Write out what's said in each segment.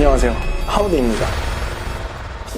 안녕하세요, 하우드입니다.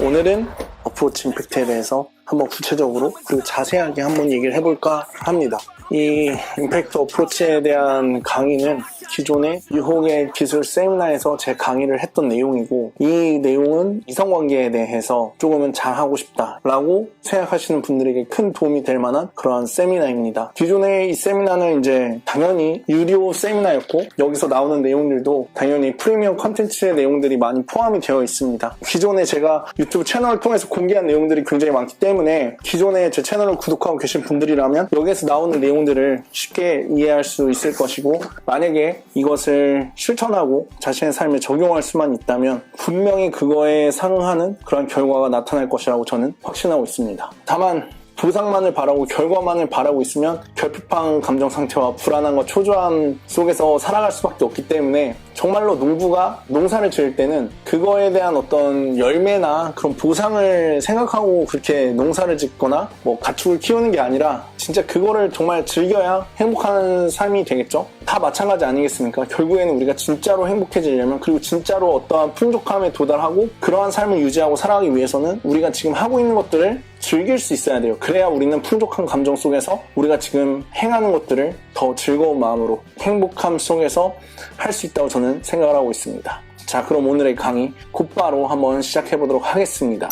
오늘은 어프로치 임팩트에 대해서 한번 구체적으로 그리고 자세하게 한번 얘기를 해볼까 합니다. 이 임팩트 어프로치에 대한 강의는 기존의 유혹의 기술 세미나에서 제 강의를 했던 내용이고, 이 내용은 이성관계에 대해서 조금은 잘하고 싶다라고 생각하시는 분들에게 큰 도움이 될 만한 그러한 세미나입니다. 기존의 이 세미나는 이제 당연히 유료 세미나였고, 여기서 나오는 내용들도 당연히 프리미엄 컨텐츠의 내용들이 많이 포함이 되어 있습니다. 기존에 제가 유튜브 채널을 통해서 공개한 내용들이 굉장히 많기 때문에 기존에 제 채널을 구독하고 계신 분들이라면 여기에서 나오는 내용들을 쉽게 이해할 수 있을 것이고, 만약에 이것을 실천하고 자신의 삶에 적용할 수만 있다면 분명히 그거에 상응하는 그런 결과가 나타날 것이라고 저는 확신하고 있습니다. 다만 보상만을 바라고 결과만을 바라고 있으면 결핍한 감정 상태와 불안함과 초조함 속에서 살아갈 수밖에 없기 때문에, 정말로 농부가 농사를 지을 때는 그거에 대한 어떤 열매나 그런 보상을 생각하고 그렇게 농사를 짓거나 뭐 가축을 키우는 게 아니라 진짜 그거를 정말 즐겨야 행복한 삶이 되겠죠? 다 마찬가지 아니겠습니까? 결국에는 우리가 진짜로 행복해지려면, 그리고 진짜로 어떠한 풍족함에 도달하고 그러한 삶을 유지하고 살아가기 위해서는 우리가 지금 하고 있는 것들을 즐길 수 있어야 돼요. 그래야 우리는 풍족한 감정 속에서 우리가 지금 행하는 것들을 더 즐거운 마음으로 행복함 속에서 할 수 있다고 저는 생각을 하고 있습니다. 자, 그럼 오늘의 강의 곧바로 한번 시작해 보도록 하겠습니다.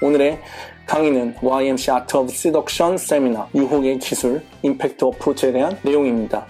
오늘의 강의는 YMC Art of Seduction 세미나, 유혹의 기술, 임팩트 어프로치에 대한 내용입니다.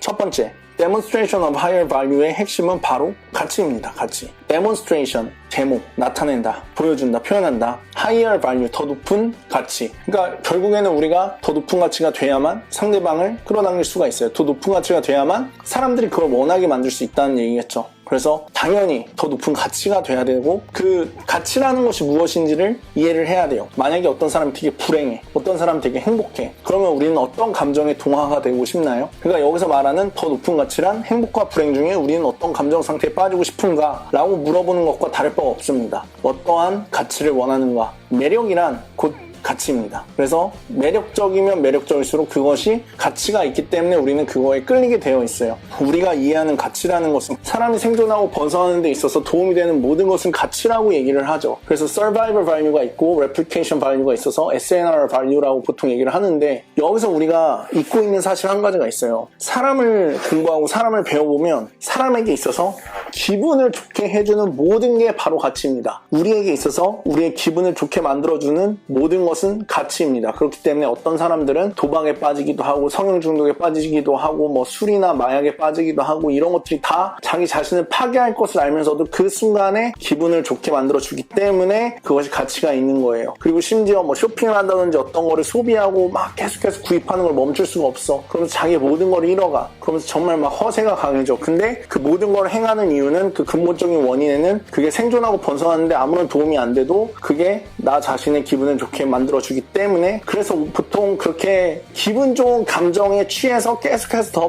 첫 번째, Demonstration of Higher Value의 핵심은 바로 가치입니다. 가치. Demonstration, 제목, 나타낸다, 보여준다, 표현한다. Higher Value, 더 높은 가치. 그러니까 결국에는 우리가 더 높은 가치가 돼야만 상대방을 끌어당길 수가 있어요. 더 높은 가치가 돼야만 사람들이 그걸 원하게 만들 수 있다는 얘기겠죠. 그래서 당연히 더 높은 가치가 돼야 되고, 그 가치라는 것이 무엇인지를 이해를 해야 돼요. 만약에 어떤 사람이 되게 불행해, 어떤 사람이 되게 행복해, 그러면 우리는 어떤 감정에 동화가 되고 싶나요? 그러니까 여기서 말하는 더 높은 가치란 행복과 불행 중에 우리는 어떤 감정 상태에 빠지고 싶은가 라고 물어보는 것과 다를 바가 없습니다. 어떠한 가치를 원하는가. 매력이란 곧 가치입니다. 그래서 매력적이면 매력적일수록 그것이 가치가 있기 때문에 우리는 그거에 끌리게 되어 있어요. 우리가 이해하는 가치라는 것은 사람이 생존하고 번성하는 데 있어서 도움이 되는 모든 것은 가치라고 얘기를 하죠. 그래서 Survival Value가 있고 Replication Value가 있어서 SNR Value라고 보통 얘기를 하는데, 여기서 우리가 잊고 있는 사실 한 가지가 있어요. 사람을 공부하고 사람을 배워보면 사람에게 있어서 기분을 좋게 해주는 모든 게 바로 가치입니다. 우리에게 있어서 우리의 기분을 좋게 만들어주는 모든 것은 가치입니다. 그렇기 때문에 어떤 사람들은 도박에 빠지기도 하고 성형 중독에 빠지기도 하고 뭐 술이나 마약에 빠지기도 하고, 이런 것들이 다 자기 자신을 파괴할 것을 알면서도 그 순간에 기분을 좋게 만들어주기 때문에 그것이 가치가 있는 거예요. 그리고 심지어 뭐 쇼핑을 한다든지 어떤 거를 소비하고 막 계속해서 구입하는 걸 멈출 수가 없어. 그러면서 자기 모든 걸 잃어가. 그러면서 정말 막 허세가 강해져. 근데 그 모든 걸 행하는 이유는, 그 근본적인 원인에는 그게 생존하고 번성하는데 아무런 도움이 안 돼도 그게 나 자신의 기분을 좋게 만들어주기 때문에, 그래서 보통 그렇게 기분 좋은 감정에 취해서 계속해서 더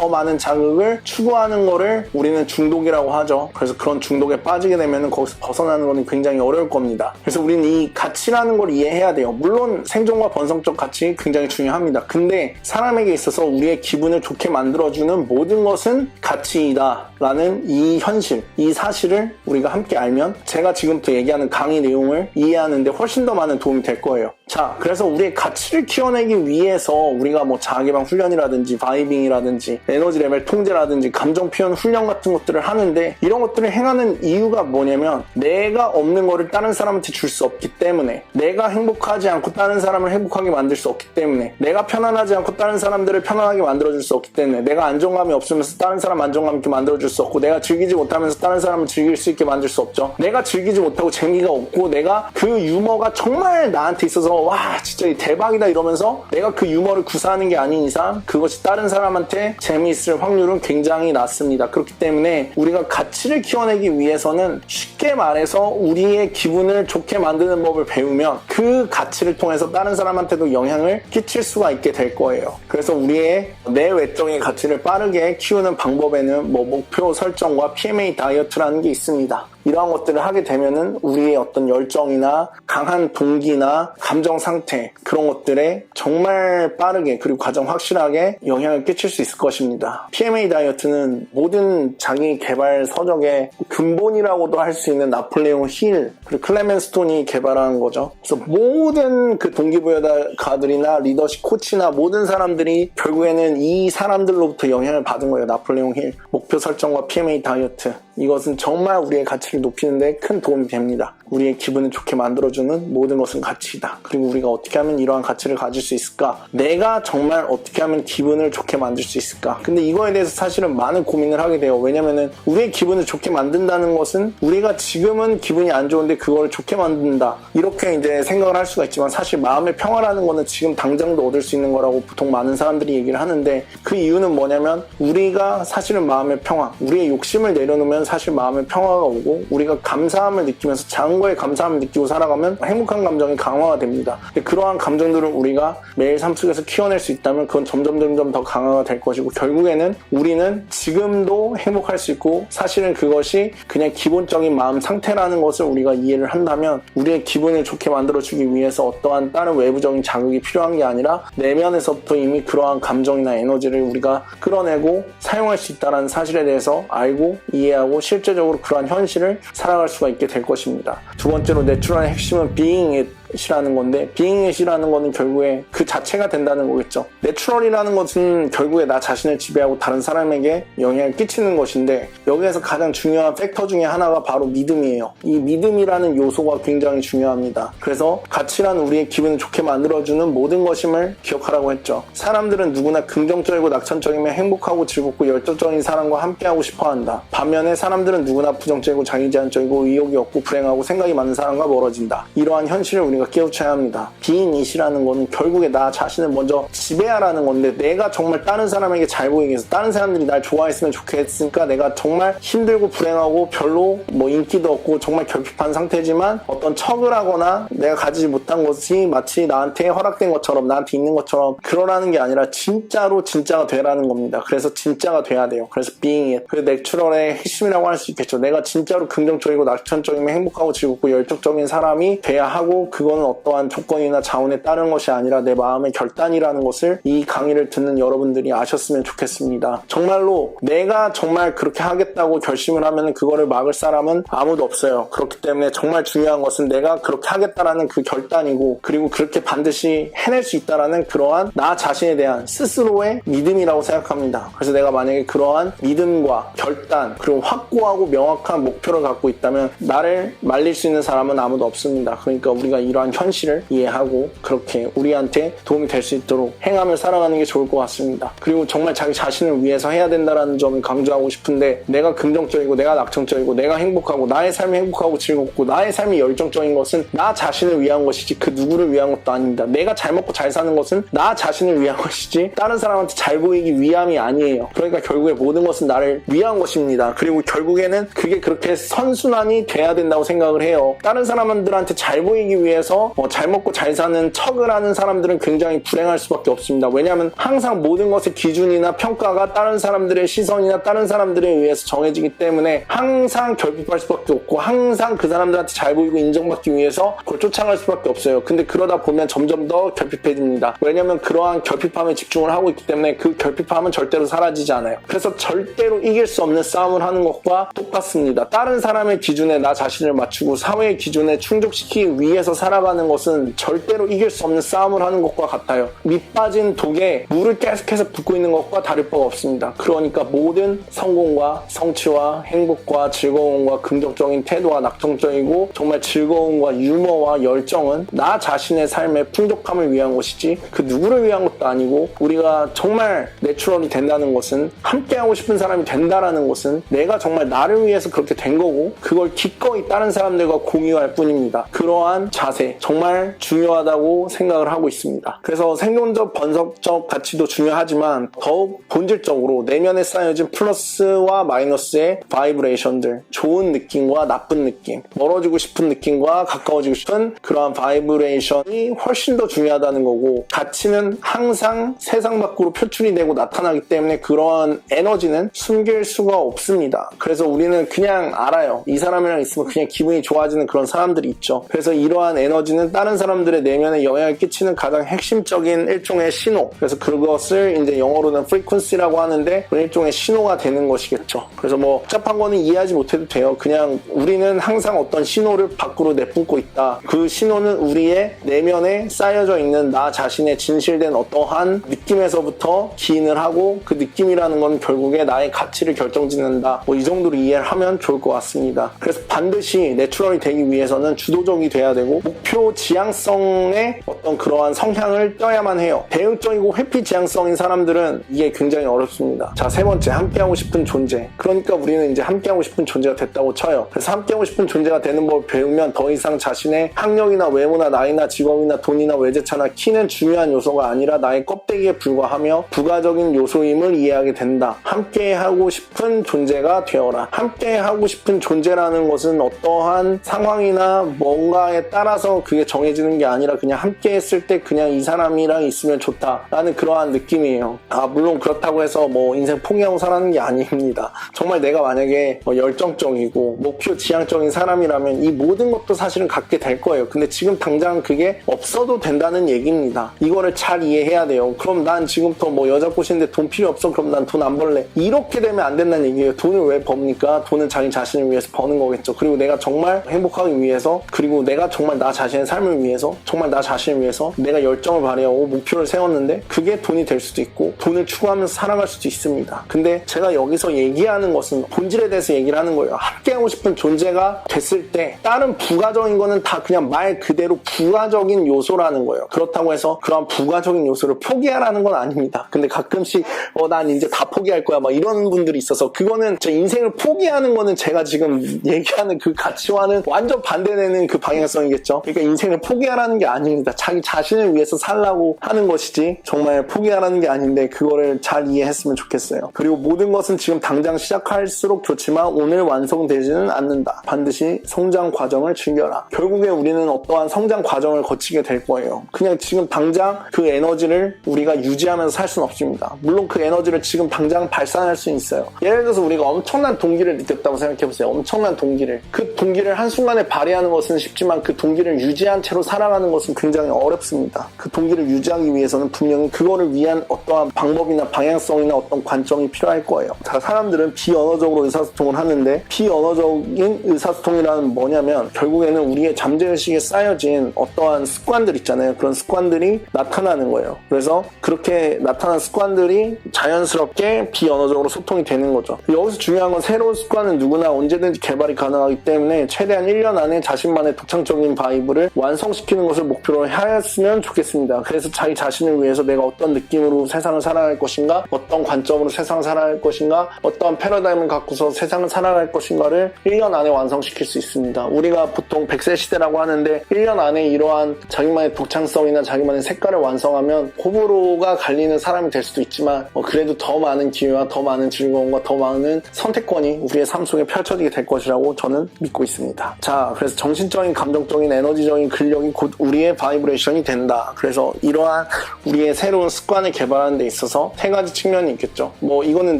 많은 자극을 추구하는 거를 우리는 중독이라고 하죠. 그래서 그런 중독에 빠지게 되면 거기서 벗어나는 건 굉장히 어려울 겁니다. 그래서 우리는 이 가치라는 걸 이해해야 돼요. 물론 생존과 번성적 가치 굉장히 중요합니다. 근데 사람에게 있어서 우리의 기분을 좋게 만들어주는 모든 것은 가치이다 라는 이 현실, 이 사실을 우리가 함께 알면 제가 지금부터 얘기하는 강의 내용을 이해하는데 훨씬 더 많은 도움이 될 거예요. 자, 그래서 우리의 가치를 키워내기 위해서 우리가 뭐 자아개방 훈련이라든지 바이빙이라든지 에너지 레벨 통제라든지 감정 표현 훈련 같은 것들을 하는데, 이런 것들을 행하는 이유가 뭐냐면, 내가 없는 거를 다른 사람한테 줄 수 없기 때문에, 내가 행복하지 않고 다른 사람을 행복하게 만들 수 없기 때문에, 내가 편안하지 않고 다른 사람들을 편안하게 만들어줄 수 없기 때문에, 내가 안정감이 없으면서 다른 사람 안정감 있게 만들어줄 수 없고, 내가 즐기지 못하면서 다른 사람을 즐길 수 있게 만들 수 없죠. 내가 즐기지 못하고 재미가 없고, 내가 그 유머가 정말 나한테 있어서 와 진짜 대박이다 이러면서 내가 그 유머를 구사하는 게 아닌 이상 그것이 다른 사람한테 재미있을 확률은 굉장히 낮습니다. 그렇기 때문에 우리가 가치를 키워내기 위해서는 쉽게 말해서 우리의 기분을 좋게 만드는 법을 배우면 그 가치를 통해서 다른 사람한테도 영향을 끼칠 수가 있게 될 거예요. 그래서 우리의 내외적인 가치를 빠르게 키우는 방법에는 뭐 목표 설정과 PMA 다이어트라는 게 있습니다. 이러한 것들을 하게 되면은 우리의 어떤 열정이나 강한 동기나 감정 상태 그런 것들에 정말 빠르게 그리고 가장 확실하게 영향을 끼칠 수 있을 것입니다. PMA 다이어트는 모든 자기 개발 서적의 근본이라고도 할 수 있는 나폴레옹 힐 그리고 클레멘 스톤이 개발한 거죠. 그래서 모든 그 동기부여가들이나 리더십 코치나 모든 사람들이 결국에는 이 사람들로부터 영향을 받은 거예요. 나폴레옹 힐, 목표 설정과 PMA 다이어트. 이것은 정말 우리의 가치를 높이는 데 큰 도움이 됩니다. 우리의 기분을 좋게 만들어주는 모든 것은 가치이다. 그리고 우리가 어떻게 하면 이러한 가치를 가질 수 있을까? 내가 정말 어떻게 하면 기분을 좋게 만들 수 있을까? 근데 이거에 대해서 사실은 많은 고민을 하게 돼요. 왜냐면은 우리의 기분을 좋게 만든다는 것은 우리가 지금은 기분이 안 좋은데 그걸 좋게 만든다. 이렇게 이제 생각을 할 수가 있지만 사실 마음의 평화라는 거는 지금 당장도 얻을 수 있는 거라고 보통 많은 사람들이 얘기를 하는데 그 이유는 뭐냐면 우리가 사실은 마음의 평화, 우리의 욕심을 내려놓으면 사실 마음의 평화가 오고 우리가 감사함을 느끼면서 작은 거에 감사함을 느끼고 살아가면 행복한 감정이 강화가 됩니다. 그러한 감정들을 우리가 매일 삶 속에서 키워낼 수 있다면 그건 점점 더 강화가 될 것이고 결국에는 우리는 지금도 행복할 수 있고 사실은 그것이 그냥 기본적인 마음 상태라는 것을 우리가 이해를 한다면 우리의 기분을 좋게 만들어주기 위해서 어떠한 다른 외부적인 자극이 필요한 게 아니라 내면에서부터 이미 그러한 감정이나 에너지를 우리가 끌어내고 사용할 수 있다는 사실에 대해서 알고 이해하고 실제적으로 그러한 현실을 살아갈 수가 있게 될 것입니다. 두 번째로 내추럴의 핵심은 being it 이라는 건데 being it이라는 거는 결국에 그 자체가 된다는 거겠죠. 내추럴이라는 것은 결국에 나 자신을 지배하고 다른 사람에게 영향을 끼치는 것인데 여기에서 가장 중요한 팩터 중에 하나가 바로 믿음이에요. 이 믿음이라는 요소가 굉장히 중요합니다. 그래서 가치란 우리의 기분을 좋게 만들어주는 모든 것임을 기억하라고 했죠. 사람들은 누구나 긍정적이고 낙천적이며 행복하고 즐겁고 열정적인 사람과 함께하고 싶어한다. 반면에 사람들은 누구나 부정적이고 자기제한적이고 의욕이 없고 불행하고 생각이 많은 사람과 멀어진다. 이러한 현실을 우리가 깨우쳐야 합니다. being it이라는 거는 결국에 나 자신을 먼저 지배하라는 건데 내가 정말 다른 사람에게 잘 보이기 위해서 다른 사람들이 날 좋아했으면 좋겠으니까 내가 정말 힘들고 불행하고 별로 인기도 없고 정말 결핍한 상태지만 어떤 척을 하거나 내가 가지지 못한 것이 마치 나한테 허락된 것처럼 나한테 있는 것처럼 그러라는 게 아니라 진짜로 진짜가 되라는 겁니다. 그래서 진짜가 돼야 돼요. 그래서 being it. 그 내추럴의 핵심이라고 할 수 있겠죠. 내가 진짜로 긍정적이고 낙천적이며 행복하고 즐겁고 열정적인 사람이 돼야 하고 그거는 어떠한 조건이나 자원에 따른 것이 아니라 내 마음의 결단이라는 것을 이 강의를 듣는 여러분들이 아셨으면 좋겠습니다. 정말로 내가 정말 그렇게 하겠다고 결심을 하면 그거를 막을 사람은 아무도 없어요. 그렇기 때문에 정말 중요한 것은 내가 그렇게 하겠다라는 그 결단이고 그리고 그렇게 반드시 해낼 수 있다라는 그러한 나 자신에 대한 스스로의 믿음이라고 생각합니다. 그래서 내가 만약에 그러한 믿음과 결단 그리고 확고하고 명확한 목표를 갖고 있다면 나를 말릴 수 있는 사람은 아무도 없습니다. 그러니까 우리가 이러한 현실을 이해하고 그렇게 우리한테 도움이 될 수 있도록 행하며 살아가는 게 좋을 것 같습니다. 그리고 정말 자기 자신을 위해서 해야 된다는 점을 강조하고 싶은데 내가 긍정적이고 내가 낙천적이고 내가 행복하고 나의 삶이 행복하고 즐겁고 나의 삶이 열정적인 것은 나 자신을 위한 것이지 그 누구를 위한 것도 아닙니다. 내가 잘 먹고 잘 사는 것은 나 자신을 위한 것이지 다른 사람한테 잘 보이기 위함이 아니에요. 그러니까 결국에 모든 것은 나를 위한 것입니다. 그리고 결국에는 그게 그렇게 선순환이 돼야 된다고 생각을 해요. 다른 사람들한테 잘 보이기 위해서 잘 먹고 잘 사는 척을 하는 사람들은 굉장히 불행할 수밖에 없습니다. 왜냐하면 항상 모든 것의 기준이나 평가가 다른 사람들의 시선이나 다른 사람들에 의해서 정해지기 때문에 항상 결핍할 수밖에 없고 항상 그 사람들한테 잘 보이고 인정받기 위해서 그걸 쫓아갈 수밖에 없어요. 근데 그러다 보면 점점 더 결핍해집니다. 왜냐하면 그러한 결핍함에 집중을 하고 있기 때문에 그 결핍함은 절대로 사라지지 않아요. 그래서 절대로 이길 수 없는 싸움을 하는 것과 똑같습니다. 다른 사람의 기준에 나 자신을 맞추고 사회의 기준에 충족시키기 위해서 살아가는 것은 절대로 이길 수 없는 싸움을 하는 것과 같아요. 밑 빠진 독에 물을 계속해서 붓고 있는 것과 다를 바가 없습니다. 그러니까 모든 성공과 성취와 행복과 즐거움과 긍정적인 태도와 낙천적이고 정말 즐거움과 유머와 열정은 나 자신의 삶의 풍족함을 위한 것이지 그 누구를 위한 것도 아니고 우리가 정말 내추럴이 된다는 것은 함께하고 싶은 사람이 된다라는 것은 내가 정말 나를 위해서 그렇게 된 거고 그걸 기꺼이 다른 사람들과 공유할 뿐입니다. 그러한 자세 때 정말 중요하다고 생각을 하고 있습니다. 그래서 생존적, 번성적 가치도 중요하지만 더욱 본질적으로 내면에 쌓여진 플러스와 마이너스의 바이브레이션들, 좋은 느낌과 나쁜 느낌, 멀어지고 싶은 느낌과 가까워지고 싶은 그러한 바이브레이션이 훨씬 더 중요하다는 거고, 가치는 항상 세상 밖으로 표출이 되고 나타나기 때문에 그러한 에너지는 숨길 수가 없습니다. 그래서 우리는 그냥 알아요. 이 사람이랑 있으면 그냥 기분이 좋아지는 그런 사람들이 있죠. 그래서 이러한 에너지는 다른 사람들의 내면에 영향을 끼치는 가장 핵심적인 일종의 신호, 그래서 그것을 이제 영어로는 frequency라고 하는데 그런 일종의 신호가 되는 것이겠죠. 그래서 뭐 복잡한 거는 이해하지 못해도 돼요. 그냥 우리는 항상 어떤 신호를 밖으로 내뿜고 있다. 그 신호는 우리의 내면에 쌓여져 있는 나 자신의 진실된 어떠한 느낌에서부터 기인을 하고, 그 느낌이라는 건 결국에 나의 가치를 결정짓는다. 뭐 이 정도로 이해를 하면 좋을 것 같습니다. 그래서 반드시 내추럴이 되기 위해서는 주도적이 돼야 되고 목표 지향성의 어떤 그러한 성향을 떼야만 해요. 대응적이고 회피 지향성인 사람들은 이게 굉장히 어렵습니다. 자, 세 번째, 함께하고 싶은 존재. 그러니까 우리는 이제 함께하고 싶은 존재가 됐다고 쳐요. 그래서 함께하고 싶은 존재가 되는 법을 배우면 더 이상 자신의 학력이나 외모나 나이나 직업이나 돈이나 외제차나 키는 중요한 요소가 아니라 나의 껍데기에 불과하며 부가적인 요소임을 이해하게 된다. 함께하고 싶은 존재가 되어라. 함께하고 싶은 존재라는 것은 어떠한 상황이나 뭔가에 따라서 그게 정해지는 게 아니라 그냥 함께 했을 때 그냥 이 사람이랑 있으면 좋다라는 그러한 느낌이에요. 물론 그렇다고 해서 뭐 인생 포기하고 살아는 게 아닙니다. 정말 내가 만약에 열정적이고 목표 지향적인 사람이라면 이 모든 것도 사실은 갖게 될 거예요. 근데 지금 당장 그게 없어도 된다는 얘기입니다. 이거를 잘 이해해야 돼요. 그럼 난 지금부터 뭐 여자 꼬시는데 돈 필요 없어? 그럼 난 돈 안 벌래. 이렇게 되면 안 된다는 얘기예요. 돈을 왜 법니까? 돈은 자기 자신을 위해서 버는 거겠죠. 그리고 내가 정말 행복하기 위해서, 그리고 내가 정말 나 자신의 삶을 위해서, 정말 나 자신을 위해서 내가 열정을 발휘하고 목표를 세웠는데 그게 돈이 될 수도 있고 돈을 추구하면서 살아갈 수도 있습니다. 근데 제가 여기서 얘기하는 것은 본질에 대해서 얘기를 하는 거예요. 함께하고 싶은 존재가 됐을 때 다른 부가적인 거는 다 그냥 말 그대로 부가적인 요소라는 거예요. 그렇다고 해서 그런 부가적인 요소를 포기하라는 건 아닙니다. 근데 가끔씩 난 이제 다 포기할 거야 막 이런 분들이 있어서, 그거는 제 인생을 포기하는 거는 제가 지금 얘기하는 그 가치와는 완전 반대되는 그 방향성이겠죠. 그러니까 인생을 포기하라는 게 아닙니다. 자기 자신을 위해서 살라고 하는 것이지 정말 포기하라는 게 아닌데, 그거를 잘 이해했으면 좋겠어요. 그리고 모든 것은 지금 당장 시작할수록 좋지만 오늘 완성되지는 않는다. 반드시 성장 과정을 즐겨라. 결국에 우리는 어떠한 성장 과정을 거치게 될 거예요. 그냥 지금 당장 그 에너지를 우리가 유지하면서 살 수는 없습니다. 물론 그 에너지를 지금 당장 발산할 수는 있어요. 예를 들어서 우리가 엄청난 동기를 느꼈다고 생각해보세요. 엄청난 동기를. 그 동기를 한순간에 발휘하는 것은 쉽지만 그 동기를 유지한 채로 살아가는 것은 굉장히 어렵습니다. 그 동기를 유지하기 위해서는 분명히 그거를 위한 어떠한 방법이나 방향성이나 어떤 관점이 필요할 거예요. 자, 사람들은 비언어적으로 의사소통을 하는데, 비언어적인 의사소통이라는 뭐냐면 결국에는 우리의 잠재의식에 쌓여진 어떠한 습관들 있잖아요. 그런 습관들이 나타나는 거예요. 그래서 그렇게 나타난 습관들이 자연스럽게 비언어적으로 소통이 되는 거죠. 여기서 중요한 건 새로운 습관은 누구나 언제든지 개발이 가능하기 때문에 최대한 1년 안에 자신만의 독창적인 바이브를 완성시키는 것을 목표로 하였으면 좋겠습니다. 그래서 자기 자신을 위해서 내가 어떤 느낌으로 세상을 살아갈 것인가, 어떤 관점으로 세상을 살아갈 것인가, 어떤 패러다임을 갖고서 세상을 살아갈 것인가를 1년 안에 완성시킬 수 있습니다. 우리가 보통 100세 시대라고 하는데 1년 안에 이러한 자기만의 독창성이나 자기만의 색깔을 완성하면 호불호가 갈리는 사람이 될 수도 있지만 그래도 더 많은 기회와 더 많은 즐거움과 더 많은 선택권이 우리의 삶 속에 펼쳐지게 될 것이라고 저는 믿고 있습니다. 자, 그래서 정신적인, 감정적인, 에너지적인 근력이 곧 우리의 바이브레이션이 된다. 그래서 이러한 우리의 새로운 습관을 개발하는 데 있어서 세 가지 측면이 있겠죠. 뭐 이거는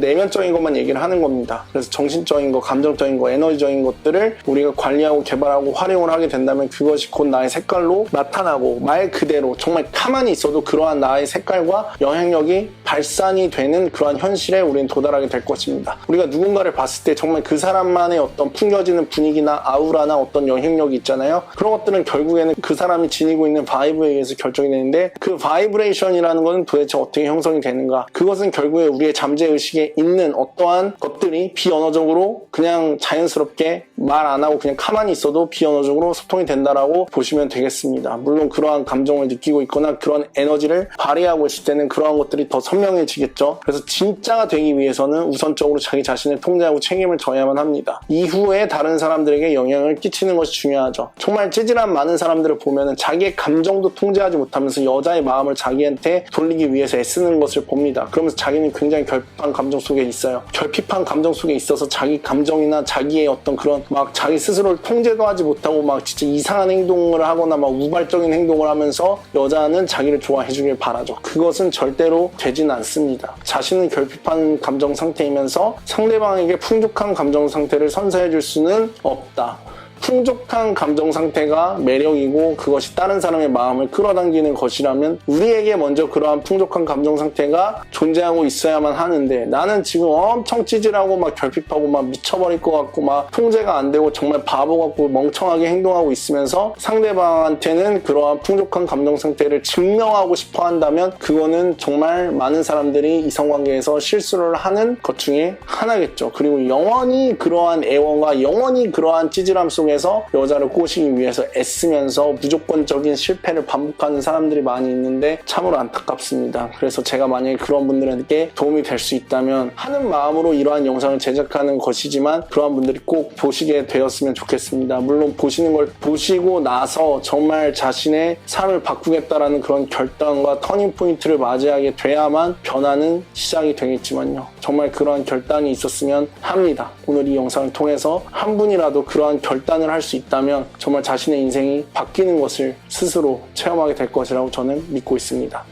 내면적인 것만 얘기를 하는 겁니다. 그래서 정신적인 거, 감정적인 거, 에너지적인 것들을 우리가 관리하고 개발하고 활용을 하게 된다면 그것이 곧 나의 색깔로 나타나고, 말 그대로 정말 가만히 있어도 그러한 나의 색깔과 영향력이 발산이 되는 그러한 현실에 우리는 도달하게 될 것입니다. 우리가 누군가를 봤을 때 정말 그 사람만의 어떤 풍겨지는 분위기나 아우라나 어떤 영향력이 있잖아요. 그런 것들은 결국에는 그 사람이 지니고 있는 바이브에 의해서 결정이 되는데, 그 바이브레이션이라는 것은 도대체 어떻게 형성이 되는가? 그것은 결국에 우리의 잠재의식에 있는 어떠한 것들이 비언어적으로 그냥 자연스럽게 말 안 하고 그냥 가만히 있어도 비언어적으로 소통이 된다라고 보시면 되겠습니다. 물론 그러한 감정을 느끼고 있거나 그런 에너지를 발휘하고 있을 때는 그러한 것들이 더 선명해지겠죠. 그래서 진짜가 되기 위해서는 우선적으로 자기 자신을 통제하고 책임을 져야만 합니다. 이후에 다른 사람들에게 영향을 끼치는 것이 중요하죠. 정말 찌질한 많은 사람들을 보면은 자기의 감정도 통제하지 못하면서 여자의 마음을 자기한테 돌리기 위해서 애쓰는 것을 봅니다. 그러면서 자기는 굉장히 결핍한 감정 속에 있어요. 결핍한 감정 속에 있어서 자기 감정이나 자기의 어떤 그런 막 자기 스스로를 통제도 하지 못하고 막 진짜 이상한 행동을 하거나 막 우발적인 행동을 하면서 여자는 자기를 좋아해 주길 바라죠. 그것은 절대로 되진 않습니다. 자신은 결핍한 감정 상태이면서 상대방에게 풍족한 감정 상태를 선사해 줄 수는 없다. 풍족한 감정 상태가 매력이고 그것이 다른 사람의 마음을 끌어당기는 것이라면 우리에게 먼저 그러한 풍족한 감정 상태가 존재하고 있어야만 하는데, 나는 지금 엄청 찌질하고 막 결핍하고 막 미쳐버릴 것 같고 막 통제가 안 되고 정말 바보 같고 멍청하게 행동하고 있으면서 상대방한테는 그러한 풍족한 감정 상태를 증명하고 싶어 한다면 그거는 정말 많은 사람들이 이성관계에서 실수를 하는 것 중에 하나겠죠. 그리고 영원히 그러한 애원과 영원히 그러한 찌질함 속에 에서 여자를 꼬시기 위해서 애쓰면서 무조건적인 실패를 반복하는 사람들이 많이 있는데 참으로 안타깝습니다. 그래서 제가 만약에 그런 분들에게 도움이 될 수 있다면 하는 마음으로 이러한 영상을 제작하는 것이지만 그러한 분들이 꼭 보시게 되었으면 좋겠습니다. 물론 보시는 걸 보시고 나서 정말 자신의 삶을 바꾸겠다라는 그런 결단과 터닝 포인트를 맞이하게 돼야만 변화는 시작이 되겠지만요. 정말 그러한 결단이 있었으면 합니다. 오늘 이 영상을 통해서 한 분이라도 그러한 결단을 할 수 있다면 정말 자신의 인생이 바뀌는 것을 스스로 체험하게 될 것이라고 저는 믿고 있습니다.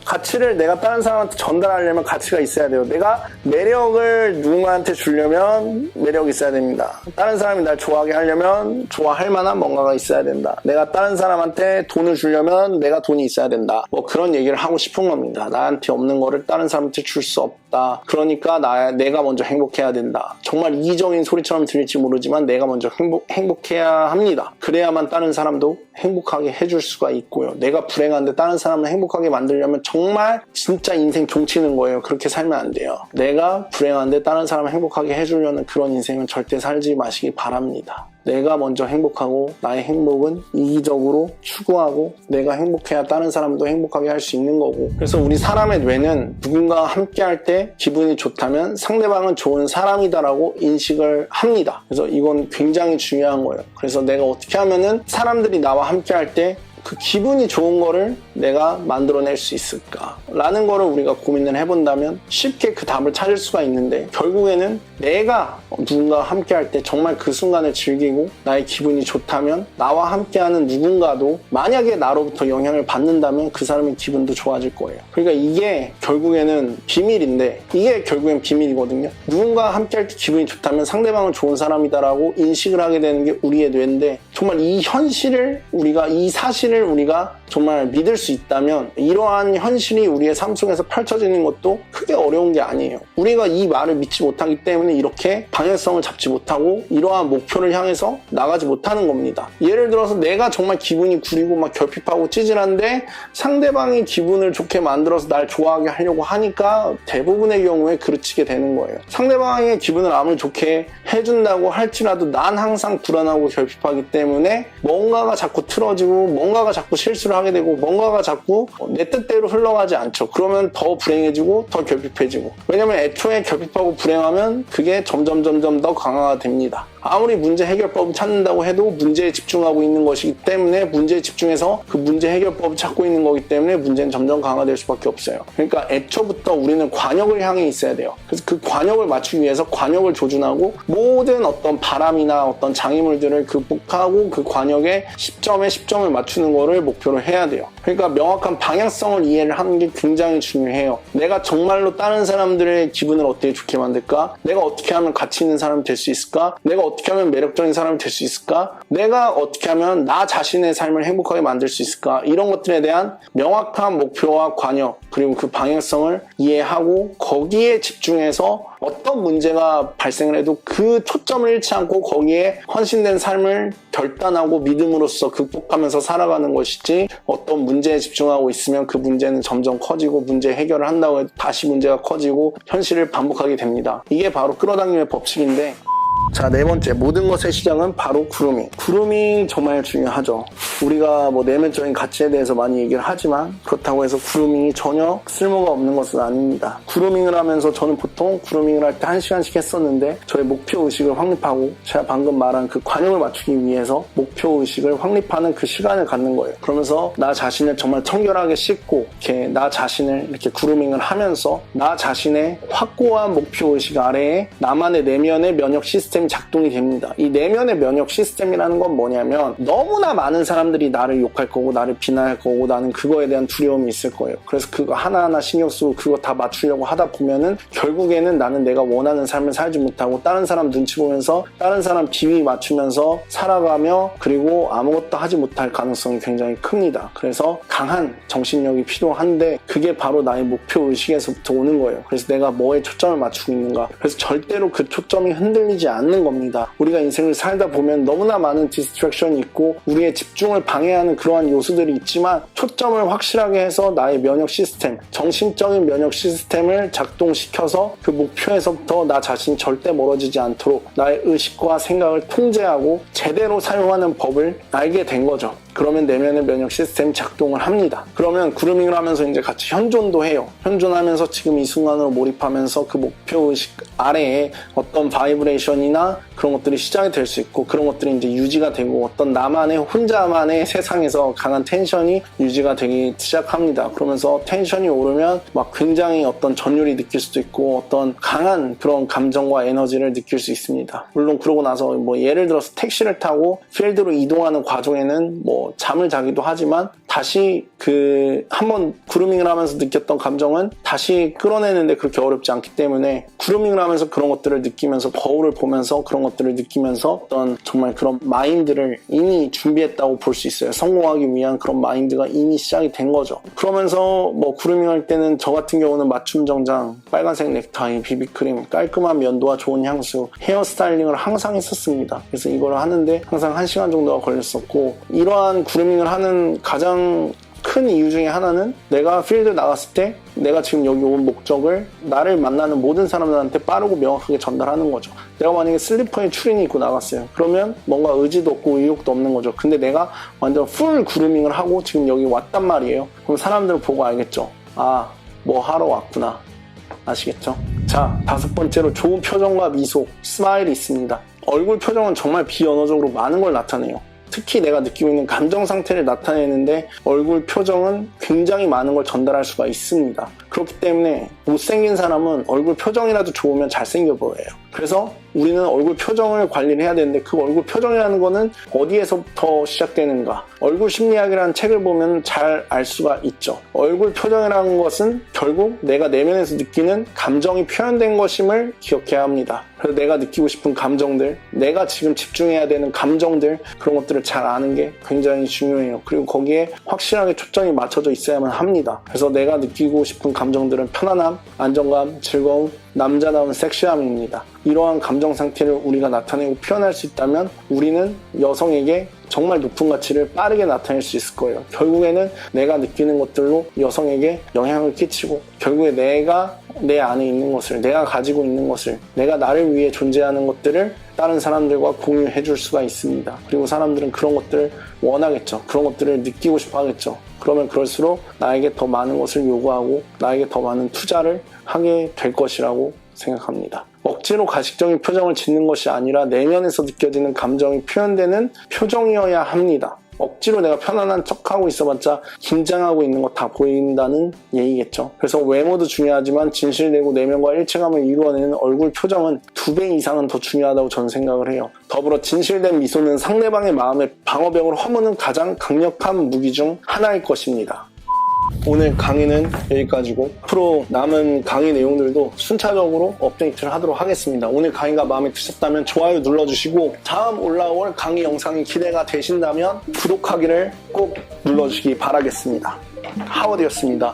가치를 내가 다른 사람한테 전달하려면 가치가 있어야 돼요. 내가 매력을 누군가한테 주려면 매력이 있어야 됩니다. 다른 사람이 날 좋아하게 하려면 좋아할 만한 뭔가가 있어야 된다. 내가 다른 사람한테 돈을 주려면 내가 돈이 있어야 된다. 뭐 그런 얘기를 하고 싶은 겁니다. 나한테 없는 거를 다른 사람한테 줄 수 없다. 그러니까 내가 먼저 행복해야 된다. 정말 이기적인 소리처럼 들릴지 모르지만 내가 먼저 행복해야 합니다. 그래야만 다른 사람도 행복하게 해줄 수가 있고요. 내가 불행한데 다른 사람을 행복하게 만들려면 정말 진짜 인생 종치는 거예요. 그렇게 살면 안 돼요. 내가 불행한데 다른 사람을 행복하게 해주려는 그런 인생은 절대 살지 마시기 바랍니다. 내가 먼저 행복하고 나의 행복은 이기적으로 추구하고 내가 행복해야 다른 사람도 행복하게 할 수 있는 거고, 그래서 우리 사람의 뇌는 누군가와 함께 할 때 기분이 좋다면 상대방은 좋은 사람이다라고 인식을 합니다. 그래서 이건 굉장히 중요한 거예요. 그래서 내가 어떻게 하면은 사람들이 나와 함께 할 때 그 기분이 좋은 거를 내가 만들어낼 수 있을까? 라는 거를 우리가 고민을 해본다면 쉽게 그 답을 찾을 수가 있는데, 결국에는 내가 누군가와 함께 할 때 정말 그 순간을 즐기고 나의 기분이 좋다면 나와 함께하는 누군가도 만약에 나로부터 영향을 받는다면 그 사람의 기분도 좋아질 거예요. 그러니까 이게 결국에는 비밀인데, 이게 결국엔 비밀이거든요. 누군가와 함께 할 때 기분이 좋다면 상대방은 좋은 사람이다라고 인식을 하게 되는 게 우리의 뇌인데, 정말 이 현실을 이 사실을 우리가 정말 믿을 수 있다면 이러한 현실이 우리의 삶 속에서 펼쳐지는 것도 크게 어려운 게 아니에요. 우리가 이 말을 믿지 못하기 때문에 이렇게 방향성을 잡지 못하고 이러한 목표를 향해서 나가지 못하는 겁니다. 예를 들어서 내가 정말 기분이 구리고 막 결핍하고 찌질한데 상대방이 기분을 좋게 만들어서 날 좋아하게 하려고 하니까 대부분의 경우에 그르치게 되는 거예요. 상대방의 기분을 아무리 좋게 해준다고 할지라도 난 항상 불안하고 결핍하기 때문에 뭔가가 자꾸 틀어지고 뭔가가 자꾸 실수를 하게 되고 뭔가가 자꾸 내 뜻대로 흘러가지 않죠. 그러면 더 불행해지고 더 결핍해지고, 왜냐면 애초에 결핍하고 불행하면 그게 점점 더 강화가 됩니다. 아무리 문제 해결법을 찾는다고 해도 문제에 집중하고 있는 것이기 때문에, 문제에 집중해서 그 문제 해결법을 찾고 있는 거기 때문에 문제는 점점 강화될 수밖에 없어요. 그러니까 애초부터 우리는 관역을 향해 있어야 돼요. 그래서 그 관역을 맞추기 위해서 관역을 조준하고 모든 어떤 바람이나 어떤 장애물들을 극복하고 그 관역에 10점에 10점을 맞추는 거를 목표로 해야 돼요. 그러니까 명확한 방향성을 이해를 하는 게 굉장히 중요해요. 내가 정말로 다른 사람들의 기분을 어떻게 좋게 만들까? 내가 어떻게 하면 가치 있는 사람이 될 수 있을까? 내가 어떻게 하면 매력적인 사람이 될 수 있을까? 내가 어떻게 하면 나 자신의 삶을 행복하게 만들 수 있을까? 이런 것들에 대한 명확한 목표와 관역, 그리고 그 방향성을 이해하고 거기에 집중해서 어떤 문제가 발생을 해도 그 초점을 잃지 않고 거기에 헌신된 삶을 결단하고 믿음으로써 극복하면서 살아가는 것이지, 어떤 문제에 집중하고 있으면 그 문제는 점점 커지고 문제 해결을 한다고 해도 다시 문제가 커지고 현실을 반복하게 됩니다. 이게 바로 끌어당김의 법칙인데, 자, 네 번째, 모든 것의 시작은 바로 그루밍. 그루밍 정말 중요하죠. 우리가 뭐 내면적인 가치에 대해서 많이 얘기를 하지만 그렇다고 해서 그루밍이 전혀 쓸모가 없는 것은 아닙니다. 그루밍을 하면서 저는 보통 그루밍을 할 때 1시간씩 했었는데 저의 목표 의식을 확립하고 제가 방금 말한 그 관용을 맞추기 위해서 목표 의식을 확립하는 그 시간을 갖는 거예요. 그러면서 나 자신을 정말 청결하게 씻고 이렇게 나 자신을 이렇게 그루밍을 하면서 나 자신의 확고한 목표 의식 아래에 나만의 내면의 면역 시스템이 작동이 됩니다. 이 내면의 면역 시스템이라는 건 뭐냐면 너무나 많은 사람들이 나를 욕할 거고 나를 비난할 거고 나는 그거에 대한 두려움이 있을 거예요. 그래서 그거 하나하나 신경 쓰고 그거 다 맞추려고 하다 보면은 결국에는 나는 내가 원하는 삶을 살지 못하고 다른 사람 눈치 보면서 다른 사람 비위 맞추면서 살아가며 그리고 아무것도 하지 못할 가능성이 굉장히 큽니다. 그래서 강한 정신력이 필요한데 그게 바로 나의 목표 의식에서부터 오는 거예요. 그래서 내가 뭐에 초점을 맞추고 있는가. 그래서 절대로 그 초점이 흔들리지 않는 겁니다. 우리가 인생을 살다 보면 너무나 많은 디스트랙션이 있고 우리의 집중을 방해하는 그러한 요소들이 있지만 초점을 확실하게 해서 나의 면역 시스템, 정신적인 면역 시스템을 작동시켜서 그 목표에서부터 나 자신이 절대 멀어지지 않도록 나의 의식과 생각을 통제하고 제대로 사용하는 법을 알게 된 거죠. 그러면 내면의 면역 시스템이 작동을 합니다. 그러면 그루밍을 하면서 이제 같이 현존도 해요. 현존하면서 지금 이 순간으로 몰입하면서 그 목표의식 아래에 어떤 바이브레이션이나 그런 것들이 시작이 될 수 있고 그런 것들이 이제 유지가 되고 어떤 나만의 혼자만의 세상에서 강한 텐션이 유지가 되기 시작합니다. 그러면서 텐션이 오르면 막 굉장히 어떤 전율이 느낄 수도 있고 어떤 강한 그런 감정과 에너지를 느낄 수 있습니다. 물론 그러고 나서 뭐 예를 들어서 택시를 타고 필드로 이동하는 과정에는 뭐 잠을 자기도 하지만 다시 그 한번 그루밍을 하면서 느꼈던 감정은 다시 끌어내는데 그렇게 어렵지 않기 때문에 그루밍을 하면서 그런 것들을 느끼면서 거울을 보면서 그런 것들을 느끼면서 어떤 정말 그런 마인드를 이미 준비했다고 볼 수 있어요. 성공하기 위한 그런 마인드가 이미 시작이 된 거죠. 그러면서 뭐 그루밍 할 때는 저 같은 경우는 맞춤 정장, 빨간색 넥타이, 비비크림, 깔끔한 면도와 좋은 향수, 헤어 스타일링을 항상 했었습니다. 그래서 이걸 하는데 항상 1시간 정도가 걸렸었고 이러한 그루밍을 하는 가장 큰 이유 중에 하나는 내가 필드 나갔을 때 내가 지금 여기 온 목적을 나를 만나는 모든 사람들한테 빠르고 명확하게 전달하는 거죠. 내가 만약에 슬리퍼에 추리닝 입고 나갔어요. 그러면 뭔가 의지도 없고 의욕도 없는 거죠. 근데 내가 완전 풀 그루밍을 하고 지금 여기 왔단 말이에요. 그럼 사람들 보고 알겠죠. 아, 뭐 하러 왔구나. 아시겠죠? 자, 5번째로 좋은 표정과 미소, 스마일이 있습니다. 얼굴 표정은 정말 비언어적으로 많은 걸 나타내요. 특히 내가 느끼고 있는 감정 상태를 나타내는데 얼굴 표정은 굉장히 많은 걸 전달할 수가 있습니다. 그렇기 때문에 못생긴 사람은 얼굴 표정이라도 좋으면 잘생겨 보여요. 그래서 우리는 얼굴 표정을 관리를 해야 되는데 그 얼굴 표정이라는 거는 어디에서부터 시작되는가. 얼굴 심리학이라는 책을 보면 잘 알 수가 있죠. 얼굴 표정이라는 것은 결국 내가 내면에서 느끼는 감정이 표현된 것임을 기억해야 합니다. 그래서 내가 느끼고 싶은 감정들, 내가 지금 집중해야 되는 감정들, 그런 것들을 잘 아는 게 굉장히 중요해요. 그리고 거기에 확실하게 초점이 맞춰져 있어야만 합니다. 그래서 내가 느끼고 싶은 감정들은 편안함, 안정감, 즐거움, 남자다운 섹시함입니다. 이러한 감정 상태를 우리가 나타내고 표현할 수 있다면 우리는 여성에게 정말 높은 가치를 빠르게 나타낼 수 있을 거예요. 결국에는 내가 느끼는 것들로 여성에게 영향을 끼치고 결국에 내가 내 안에 있는 것을, 내가 가지고 있는 것을, 내가 나를 위해 존재하는 것들을 다른 사람들과 공유해 줄 수가 있습니다. 그리고 사람들은 그런 것들을 원하겠죠. 그런 것들을 느끼고 싶어 하겠죠. 그러면 그럴수록 나에게 더 많은 것을 요구하고 나에게 더 많은 투자를 하게 될 것이라고 생각합니다. 억지로 가식적인 표정을 짓는 것이 아니라 내면에서 느껴지는 감정이 표현되는 표정이어야 합니다. 억지로 내가 편안한 척하고 있어봤자 긴장하고 있는 거 다 보인다는 얘기겠죠. 그래서 외모도 중요하지만 진실되고 내면과 일체감을 이루어내는 얼굴 표정은 2배 이상은 더 중요하다고 저는 생각을 해요. 더불어 진실된 미소는 상대방의 마음에 방어벽을 허무는 가장 강력한 무기 중 하나일 것입니다. 오늘 강의는 여기까지고 앞으로 남은 강의 내용들도 순차적으로 업데이트를 하도록 하겠습니다. 오늘 강의가 마음에 드셨다면 좋아요 눌러주시고 다음 올라올 강의 영상이 기대가 되신다면 구독하기를 꼭 눌러주시기 바라겠습니다. 하워드였습니다.